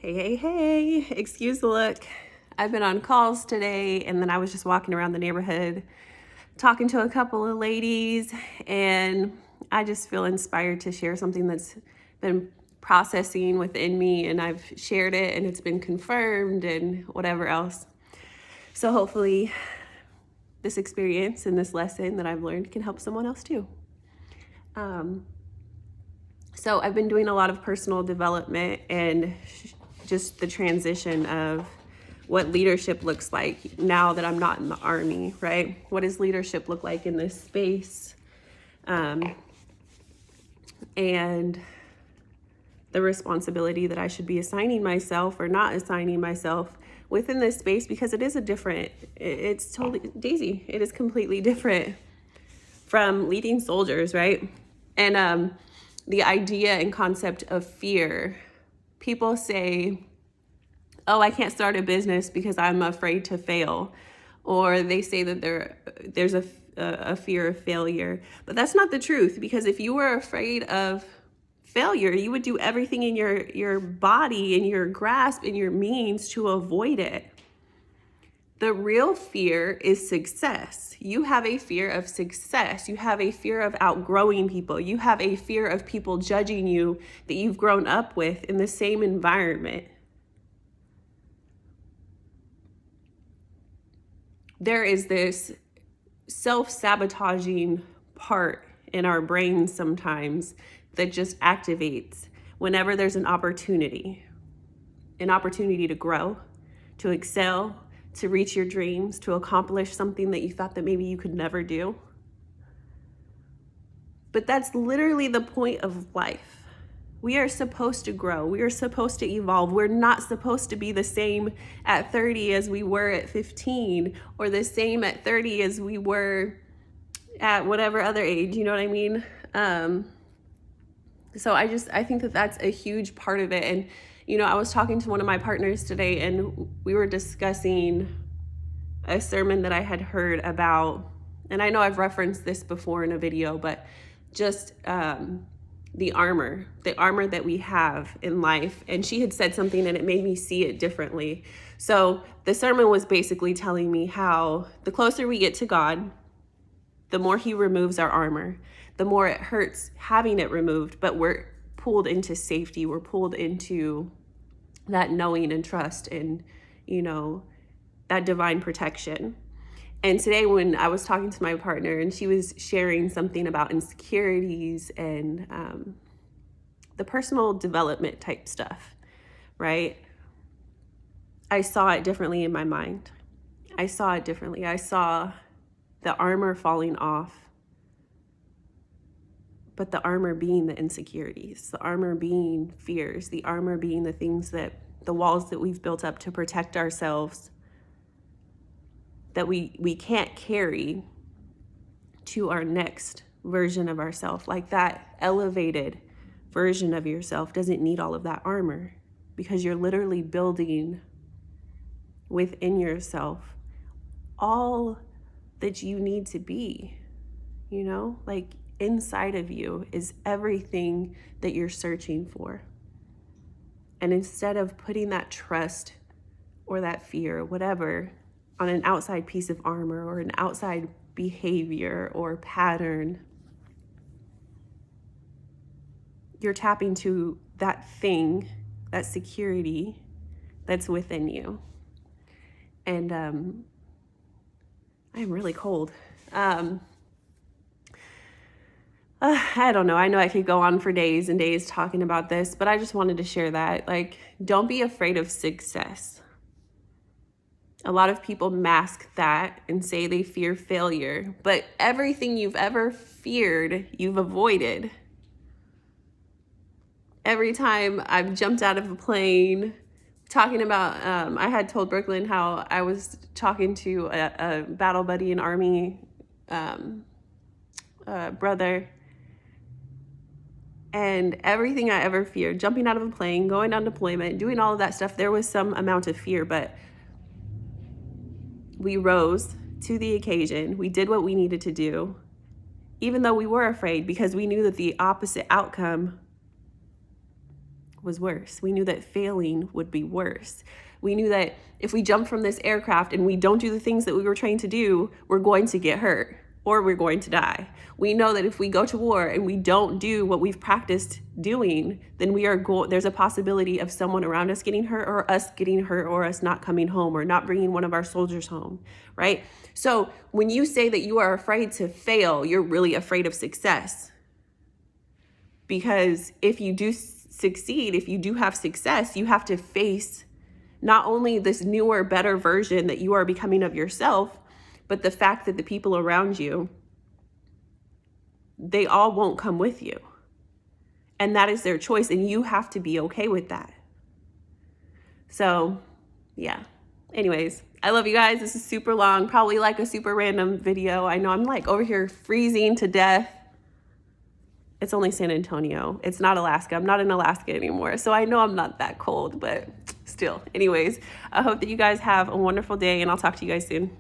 Hey, excuse the look. I've been on calls today, and then I was just walking around the neighborhood talking to a couple of ladies, and I just feel inspired to share something that's been processing within me, and I've shared it, and it's been confirmed, and whatever else. So hopefully this experience and this lesson that I've learned can help someone else too. So I've been doing a lot of personal development and just the transition of what leadership looks like now that I'm not in the Army, right? What does leadership look like in this space? And the responsibility that I should be assigning myself or not assigning myself within this space, because it is it's totally, Daisy, it is completely different from leading soldiers, right? And the idea and concept of fear, people say, oh, I can't start a business because I'm afraid to fail. Or they say that there's a fear of failure. But that's not the truth, because if you were afraid of failure, you would do everything in your body and your grasp and your means to avoid it. The real fear is success. You have a fear of success. You have a fear of outgrowing people. You have a fear of people judging you that you've grown up with in the same environment. There is this self-sabotaging part in our brains sometimes that just activates whenever there's an opportunity to grow, to excel, to reach your dreams, to accomplish something that you thought that maybe you could never do. But that's literally the point of life. We are supposed to grow. We are supposed to evolve. We're not supposed to be the same at 30 as we were at 15, or the same at 30 as we were at whatever other age, you know what I mean? So I think that that's a huge part of it. And, I was talking to one of my partners today, and we were discussing a sermon that I had heard about, and I know I've referenced this before in a video, but just the armor that we have in life. And she had said something and it made me see it differently. So the sermon was basically telling me how the closer we get to God, the more he removes our armor, the more it hurts having it removed, but we're pulled into safety. We're pulled into that knowing and trust and, that divine protection. And today when I was talking to my partner and she was sharing something about insecurities and the personal development type stuff, right? I saw it differently in my mind. I saw it differently. I saw the armor falling off, but the armor being the insecurities, the armor being fears, the armor being the walls that we've built up to protect ourselves that we can't carry to our next version of ourselves. Like that elevated version of yourself doesn't need all of that armor, because you're literally building within yourself all that you need to be, like inside of you is everything that you're searching for. And instead of putting that trust or that fear, whatever, on an outside piece of armor or an outside behavior or pattern, you're tapping to that thing, that security that's within you. And I'm really cold. I don't know. I know I could go on for days and days talking about this, but I just wanted to share that. Like, don't be afraid of success. A lot of people mask that and say they fear failure, but everything you've ever feared, you've avoided. Every time I've jumped out of a plane, talking about, I had told Brooklyn how I was talking to a battle buddy, an Army brother, and everything I ever feared, jumping out of a plane, going on deployment, doing all of that stuff, there was some amount of fear, but we rose to the occasion. We did what we needed to do, even though we were afraid, because we knew that the opposite outcome was worse. We knew that failing would be worse. We knew that if we jump from this aircraft and we don't do the things that we were trained to do, we're going to get hurt or we're going to die. We know that if we go to war and we don't do what we've practiced doing, then there's a possibility of someone around us getting hurt or us getting hurt or us not coming home or not bringing one of our soldiers home, right? So when you say that you are afraid to fail, you're really afraid of success. Because if you do succeed, if you do have success, you have to face not only this newer, better version that you are becoming of yourself, but the fact that the people around you, they all won't come with you. And that is their choice, and you have to be okay with that. So, yeah. Anyways, I love you guys. This is super long, probably like a super random video. I know I'm like over here freezing to death. It's only San Antonio. It's not Alaska. I'm not in Alaska anymore. So I know I'm not that cold, but still. Anyways, I hope that you guys have a wonderful day, and I'll talk to you guys soon.